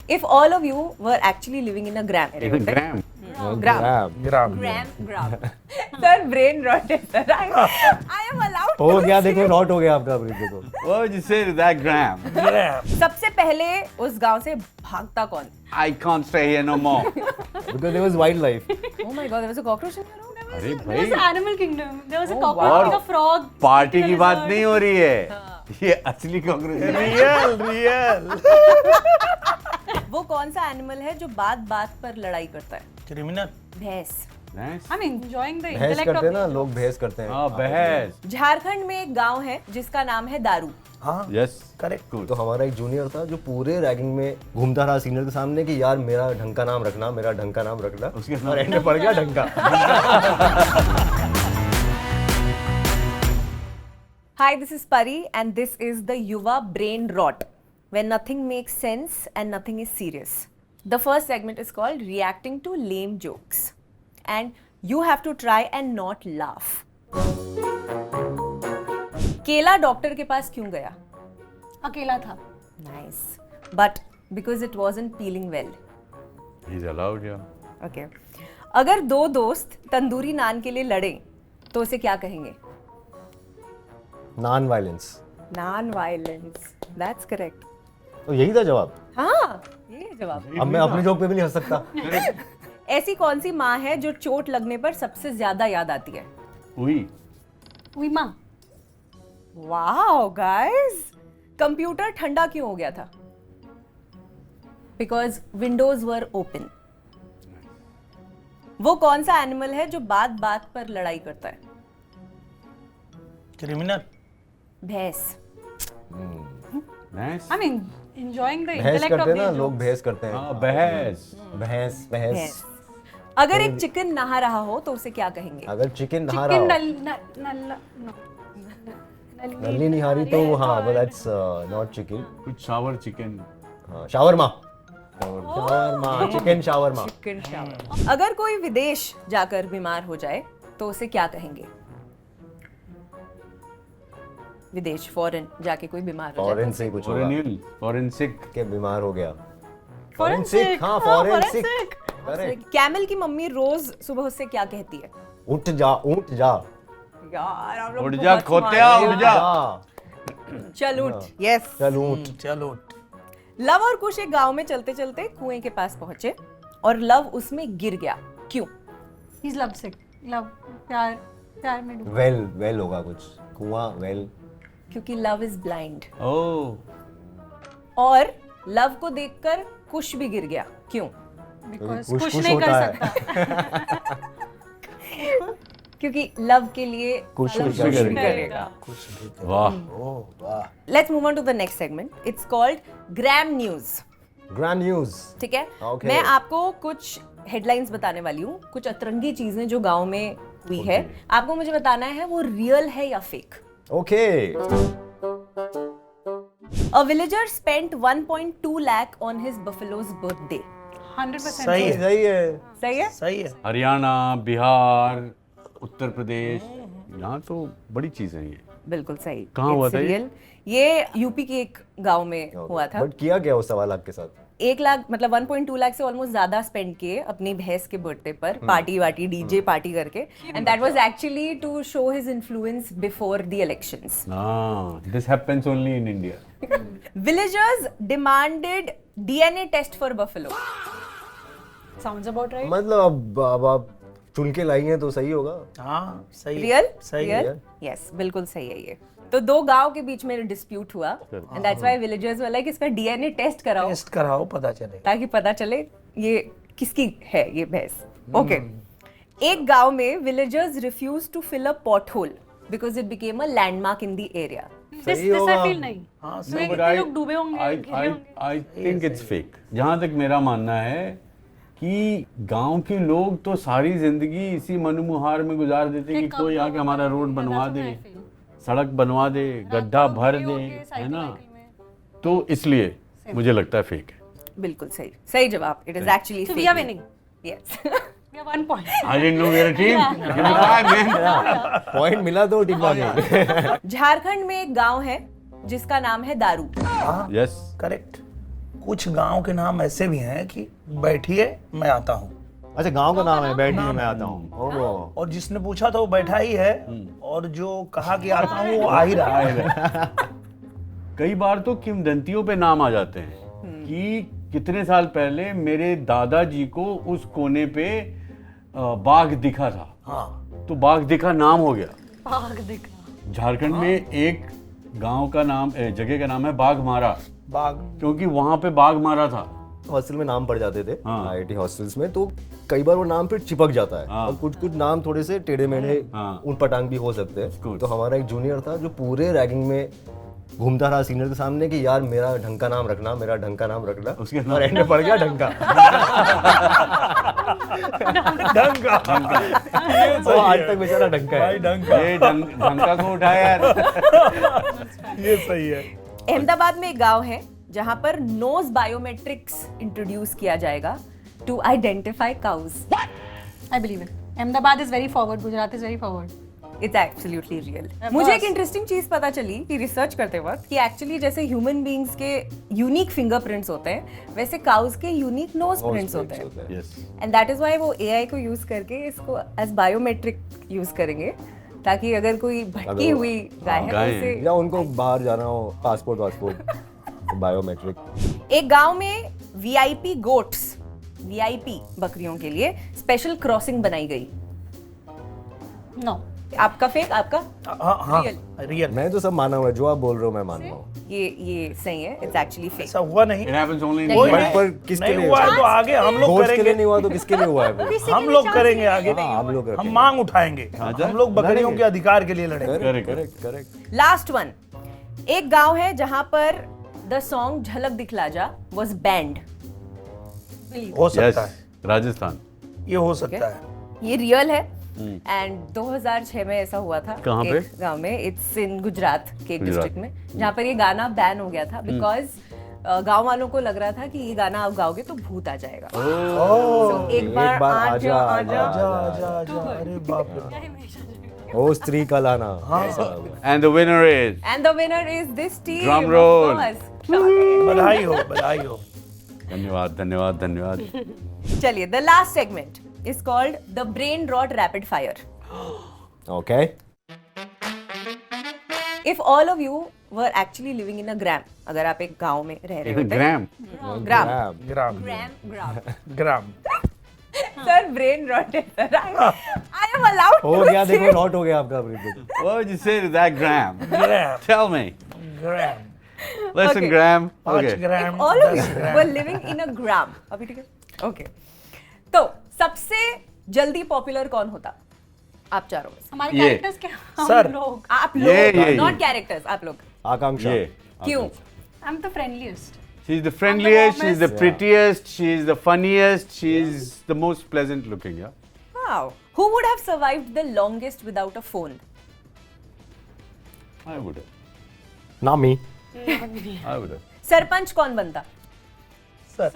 If all of you were actually living in a gram area, Even gram. gram. Sir, brain rot है sir. I am allowed हो to गया, say. देखो rot हो गया आपका break देखो. What would you say to that gram? सबसे पहले उस गांव से भागता कौन? I can't stay here no more. Because there was wildlife. Oh my God, there was a cockroach in your room. अरे There was भाई animal kingdom. There was a Oh, cockroach, wow. a frog. Party in की a बात lizard. नहीं हो रही है. ये असली कॉकरोच है. रियल. वो कौन सा एनिमल है जो बात बात पर लड़ाई करता है? क्रिमिनल. भैंस। Nice. I'm enjoying the भैंस intellect करते हैं of ना the लोग, भैंस करते हैं. हाँ बहस. झारखंड में एक गांव है जिसका नाम है दारू। हाँ Yes. करेक्ट. तो हमारा एक जूनियर था जो पूरे रैगिंग में घूमता रहा सीनियर के सामने कि यार मेरा ढंग का नाम रखना, मेरा ढंग का नाम रखना. उसके नाम- और एंड में पड़ गया ढंग का. Hi, this is Pari and this is the Yuva Brain Rot, where nothing makes sense and nothing is serious. The first segment is called Reacting to Lame Jokes. And you have to try and not laugh. केला doctor के पास क्यों गया? अकेला था. Nice. But because it wasn't peeling well. He's allowed, yeah. Okay. अगर दो दोस्त तंदूरी नान के लिए लड़े तो उसे क्या कहेंगे? Non violence. Non violence. That's correct. तो यही था जवाब. हाँ, ये है जवाब। अब मैं अपनी जोक पे भी नहीं हंस सकता. ऐसी कौन सी माँ है जो चोट लगने पर सबसे ज्यादा याद आती है? हुई माँ. वाओ गाइस, कंप्यूटर ठंडा क्यों हो गया था? Because Windows were open. वो कौन सा एनिमल है जो बात बात पर लड़ाई करता है? क्रिमिनल. भैंस। Nice. I'm enjoying the भैंस intellect करते of हैं ना these लोग, jokes. भैंस करते हैं. हाँ बहस. भैंस भैंस। भैंस. अगर एक चिकन नहा रहा हो तो उसे क्या कहेंगे? अगर चिकन नहा Chicken रहा हो, नल्ली निहारी तो हाँ, but that's not chicken. कुछ शावर चिकन. हाँ, shawarma. Shawarma, chicken shawarma. Chicken shower. अगर कोई विदेश जाकर बीमार हो जाए तो उसे क्या कहेंगे? विदेश, फॉरेन जाके कोई बीमार हो जाए फॉरेन से कुछ होगा फॉरेंसिक. के बीमार हो गया. Forensic. हाँ, हाँ, forensic. forensic. Correct. कैमल की मम्मी रोज सुबह उससे क्या कहती है? उठ जा, उठ जा. यार हम लोग उठ जा बहुत खोत्या, smart हैं। उठ जा. चल उठ। यस। चल उठ. चलो. लव और कुश एक गांव में चलते चलते कुएं के पास पहुंचे और लव उसमें गिर गया। क्यों? He's lovesick. Love. प्यार में डूबा. वेल होगा कुछ. कुआं वेल. क्योंकि लव इज ब्लाइंड। Oh. और लव को देखकर कुश भी गिर गया। क्यों? Because कुछ कुछ कुछ नहीं कर होता है. सकता. क्योंकि लव के लिए कुछ लव भी कुछ भी करेगा. करेगा। वाह. ओह वाह. Let's move on to the next segment. It's called gram news. Grand news. ठीक है? Okay. मैं आपको कुछ हेडलाइंस बताने वाली हूँ, कुछ अतरंगी चीजें जो गांव में हुई है। आपको मुझे बताना है वो रियल है या fake. Okay. A villager spent 1.2 lakh on his buffalo's birthday. 100%. सही है. सही है. सही है? सही है. हरियाणा, बिहार, उत्तर प्रदेश, यहाँ तो बड़ी चीजें हैं ये. बिल्कुल सही। कहाँ हुआ It's था ये? real. ये यूपी के एक गांव में हुआ था। बट किया क्या उस 1.25 लाख के साथ? 1 लाख मतलब 1.2 लाख से ऑलमोस्ट ज्यादा स्पेंड किए अपनी भैंस के बर्थडे पर, पार्टी वार्टी डीजे पार्टी करके। And that was actually to show his influence before the elections. This happens only in India. Villagers demanded DNA test for buffalo. Sounds about right. मतलब अब आप चुन के लाई हैं तो सही होगा. हाँ सही है. रियल? सही है. रियल? यस, बिल्कुल सही है ये। तो दो गांव के बीच में डिस्प्यूट हुआ and that's why villagers were like इसका डीएनए टेस्ट कराओ टेस्ट कराओ पता चले. ताकि पता चले ये किसकी है ये भैंस। ओके। एक गांव में villagers refuse to fill a pothole because it became a landmark in the area. This होगा. I feel नहीं. हाँ तो सही. इतने लोग डूबे होंगे, घिरे होंगे. I think it's fake. जहाँ तक मेरा मानना है कि गांव के लोग तो सारी जिंदगी इसी मनमुहार में गुजार देते कि कोई आके हमारा रोड बनवा दे, सड़क बनवा दे, गड्ढा भर दे, है ना. तो इसलिए मुझे लगता है फेक है. बिल्कुल सही, सही जवाब। It is actually So fake. we are winning. Yes. We have 1 point. I didn't know we were a team. Give me 5 man. Point मिला तो टीम आ गई. झारखंड में एक गांव है जिसका नाम है दारू। Yes. करेक्ट. कुछ गांव के नाम ऐसे भी हैं कि बैठिए मैं आता हूँ, अच्छा गांव का नाम है, बैठिए मैं आता हूँ। ओह, और जिसने पूछा था वो बैठा ही है, और जो कहा कि आता हूँ वो आ ही रहा है। कई बार तो किंवदंतियों पे नाम आ जाते हैं कि कितने साल पहले मेरे दादाजी को उस कोने पे बाघ दिखा था, हाँ, तो बाघ दिखा नाम हो गया। भाग दिखा। झारखंड में एक गांव का नाम जगह का नाम है बाघमारा, बाघ। क्योंकि वहां पे बाघ मारा था। हॉस्टल में नाम पड़ जाते थे, हाँ। आईआईटी हॉस्टल्स में, तो कई बार वो नाम फिर चिपक जाता है। हाँ। और कुछ कुछ नाम थोड़े से टेढ़े मेढ़े हाँ। उन पटांग भी हो सकते हैं। course. तो हमारा एक जूनियर था जो पूरे रैगिंग में घूमता रहा सीनियर के सामने कि यार मेरा ढंग का नाम रखना, मेरा ढंग का नाम रखना, उसके और एंड में पड़ गया ढंका। ढंग का। वो आज तक बेचारा ढंका है। भाई ढंग का, ये ढंका को उठाया यार। ये सही है। अहमदाबाद में एक गांव है जहां पर नोज बायोमेट्रिक्स इंट्रोड्यूस किया जाएगा to identify cows. I believe it. Ahmedabad is very forward. Gujarat is very forward. It's absolutely real. Of मुझे एक course. इंटरेस्टिंग चीज पता चली कि रिसर्च करते वक्त कि एक्चुअली जैसे ह्यूमन बीइंग्स के यूनिक फिंगरप्रिंट्स होते हैं, वैसे काउज के यूनिक नोज प्रिंट्स होते हैं। Yes, and that is why वो एआई को यूज करके इसको एज बायोमेट्रिक यूज करेंगे, ताकि अगर कोई भटकी अगर- हुई गाय है तो गाय उसे। या उनको बाहर जाना हो, पासपोर्ट बायोमेट्रिक। एक गांव में वीआईपी गोट्स, वीआईपी बकरियों के लिए स्पेशल क्रॉसिंग बनाई गई। No. आपका फेक, आपका हाँ हाँ, Real. रियल। मैं तो सब माना हुआ है, जो आप बोल रहे हो मैं मान रहा हूँ। ये सही है, इट्स एक्चुअली फेक। ऐसा हुआ नहीं, इट हैपेंस ओनली इन कोई इंडिया। पर किसके नहीं लिए हुआ है तो आगे हम लोग गोश्त के लिए करेंगे, नहीं हुआ तो किसके लिए हुआ है फिर? हम लोग करेंगे आगे। हाँ, हम लोग हम रखेंगे। मांग उठाएंगे, अच्छा। हम लोग बकरियों लड़ेंगे। के अधिकार के लिए लड़ेंगे। Correct, correct correct. Last one, एक गांव है जहां पर द सॉन्ग झलक दिखला जा वाज बैंड। हो सकता यस, है, राजस्थान। ये हो सकता है। ये रियल है एंड 2006 में ऐसा हुआ था। कहाँ पे? एक गांव में, इट्स इन गुजरात के गुजरात। डिस्ट्रिक्ट में, जहाँ पर ये गाना बैन हो गया था बिकॉज गांव वालों को लग रहा था कि ये गाना आप गाओगे तो भूत आ जाएगा। So, एक बार आजा आजा। अरे बाप रे। ओ स्त्री का लाना। And the winner is, and the winner is this team. Drum roll. बधाई हो, बधाई हो। धन्यवाद धन्यवाद धन्यवाद। चलिए, the last segment is called the brain rot rapid fire. Okay. If all of you were actually living in a gram, अगर आप एक गांव में रह रहे होते, ग्राम, ग्राम ग्राम, ग्राम ग्राम। सर ब्रेन रॉट है सर, आई एम अलाउड हो गया, देखो नॉट हो गया आपका बिल्कुल। what would you say to that Graham? ग्राम, Tell me. ग्राम। Listen, Okay. Graham. 5 Okay. ग्राम, ऑल ऑफ 10 यू ग्राम। Were living in a gram. अभी ठीक है, ओके। तो सबसे जल्दी पॉपुलर कौन होता? आप चारों में से। हमारे ये। कैरेक्टर्स क्या? Sir. हम लोग। आप ये। लोग, नॉट कैरेक्टर्स, आप लोग। आकांक्षा। ये. क्यों? I'm the friendliest. She's the friendliest, she's the warmest. prettiest, she's the funniest, she's the most pleasant looking, yeah? Wow. Who would have survived the longest without a phone? I would have. ना मी। I would have. Sarpanch कौन बनता? Sir,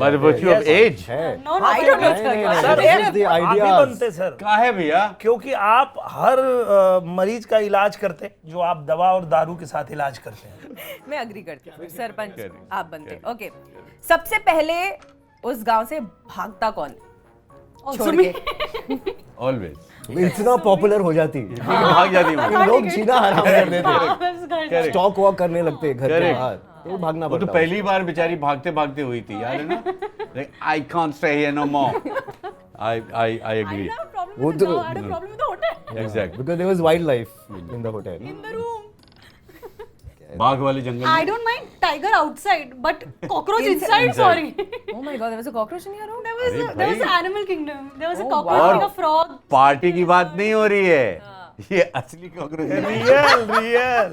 By the virtue of age. है। No, no, I don't know, नहीं, नहीं, sir. नहीं, this is the आप ही ideas. बनते sir, का है भैया? क्योंकि आप हर मरीज का इलाज करते जो आप दवा और दारू के साथ इलाज करते हैं। मैं अग्री करती हूँ, सरपंच Correct. आप बनते। ओके, सबसे पहले उस गांव से भागता कौन? Also छोड़ me. के। Always. इतना पॉपुलर हो जाती भाग जाती हूँ। कि लोग जीना हराम कर देते, वापस घर Correct. स्टॉक वॉक करने लगते घर के Correct. बाहर, तो भागना वो तो पड़ता। पहली बार बेचारी भागते भागते हुई थी, याद है ना? Like, I can't stay here no more. I I agree. had a problem वो with the तो- dog. I had a problem with the hotel. Exactly. Because there was wildlife in the hotel. In the room. बाघ वाले जंगल I में don't mind tiger outside, but cockroach inside. Inside. Sorry. Oh my God, there was a cockroach in your room? There was अरे there was भाई। animal kingdom. There was a Oh, cockroach, wow. like a frog. Party की बात नहीं हो रही है, ये असली कॉकरोच है। Real, real.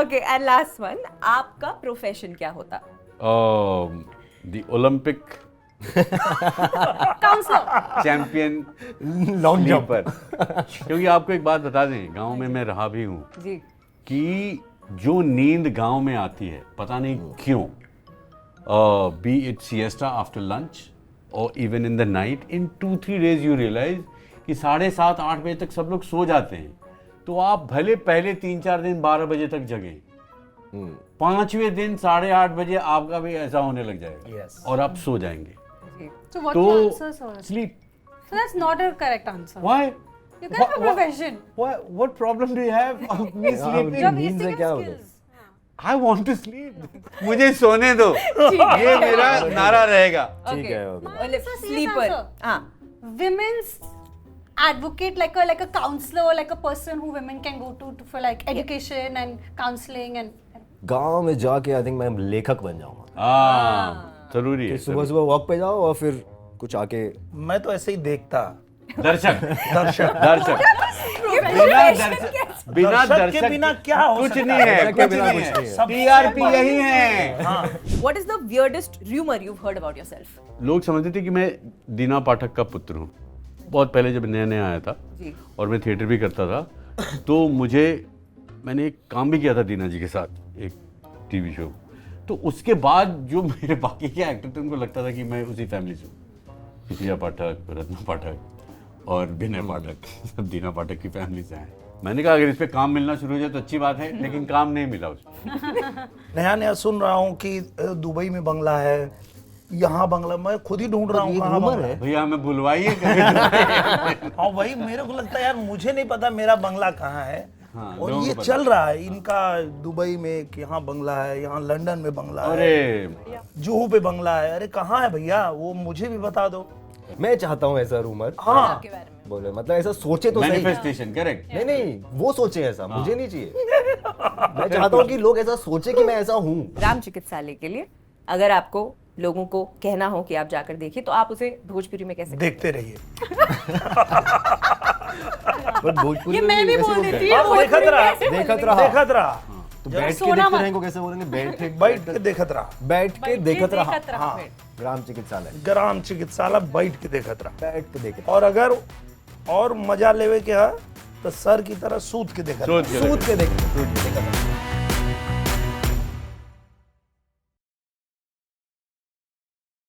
Okay, and last one, आपका प्रोफेशन क्या होता? The Olympic Counselor. Champion long jump पर, क्योंकि आपको एक बात बता दें, गांव में मैं रहा भी हूँ जी। कि जो नींद गांव में आती है, पता नहीं क्यों, be it siesta after lunch और even in the night, in 2-3 days you realise कि 7:30-8 बजे तक सब लोग सो जाते हैं, तो आप भले पहले 3-4 दिन 12 बजे तक जगें, 5वें दिन 8:30 बजे आपका भी ऐसा होने लग जाएगा Yes. और आप सो जाएंगे. So what's तो the answer, sir? sleep. So that's not a correct answer. Why? You can have a profession. What problem do you have of me You're sleeping? नींद से wasting क्या your होगा? skills. I want to sleep. मुझे सोने दो. ये मेरा नारा रहेगा. ठीक है, okay. मतलब Answer, serious sleeper. answer. हाँ. Women's advocate, like a counselor, like a person who women can go to for like education and counseling and गांव में जाके आई थिंक मैं लेखक बन जाऊंगा. हाँ, जरूरी है. सुबह सुबह वॉक पे जाओ और फिर कुछ आके मैं तो ऐसे ही देखता. दर्शक. ये बिना दर्शक दर्शक के बिना क्या हो कुछ सकता नहीं है? है. दर्शक के कुछ बिना नहीं कुछ नहीं है. है. सबसे TRP बड़ी- यही है. हाँ. What is the weirdest rumor you've heard about yourself? लोग समझते थे कि मैं दीना पाठक का पुत्र हूँ. बहुत पहले जब नया नया आया था जी. और मैं थिएटर भी करता था, तो मैंने एक काम भी किया था दीना जी के साथ, एक टीवी शो. तो उसके बाद जो मेरे बाकी के एक्टर थे उनको लगता था कि मैं उसी फैमिली से हूँ. प्रिया पाठक, रत्ना पाठक और विनय पाठक, सब दीना पाठक की फैमिली से हैं. मैंने कहा अगर इस पे काम मिलना शुरू हो जाए तो अच्छी बात है, लेकिन काम नहीं मिला उसको. नया नया सुन रहा हूँ कि दुबई में बंगला है, यहाँ बंगला. मैं खुद ही ढूंढ रहा हूँ ये कहाँ rumor बंगला है. है. भैया हमें बुलवाइए कभी. हाँ वही मेरे को लगता है यार, मुझे नहीं पता मेरा बंगला कहाँ है. हाँ, और लोगों ये को पता. चल रहा है इनका दुबई में कि यहाँ बंगला है, यहाँ लंदन में बंगला है, अरे जुहू पे बंगला है. अरे कहाँ है भैया, वो मुझे भी बता दो. मैं चाहता हूँ ऐसा रूमर. हाँ आपके बारे में. बोले मतलब ऐसा सोचे तो सही. Manifestation correct. नहीं नहीं वो सोचे ऐसा, मुझे नहीं चाहिए. मैं चाहता हूँ कि लोग ऐसा सोचे कि मैं ऐसा हूँ. राम चिकित्सालय के लिए अगर आपको लोगों को कहना हो कि आप जाकर देखिए तो आप उसे भोजपुरी में कैसे देखते रहिए. बट भोजपुरी ये में मैं भी ऐसे बोल बोलते देती हैं. हूँ. हाँ, देखत रहा. देखत रहा. देखत रहा. तो बैठ के सोना देखते मत. रहेंगे कैसे बोलेंगे? बैठ बैठ के देखत रहा. बैठ के देखत रहा. हाँ. ग्राम चिकित्सालय. ग्राम चिकित्सालय बैठ के देखत रहा. बैठ के देखत. और अगर और मजा लेवे के है तो सर की तरह सूत के देखत रहा. सोच के सूत के देखत.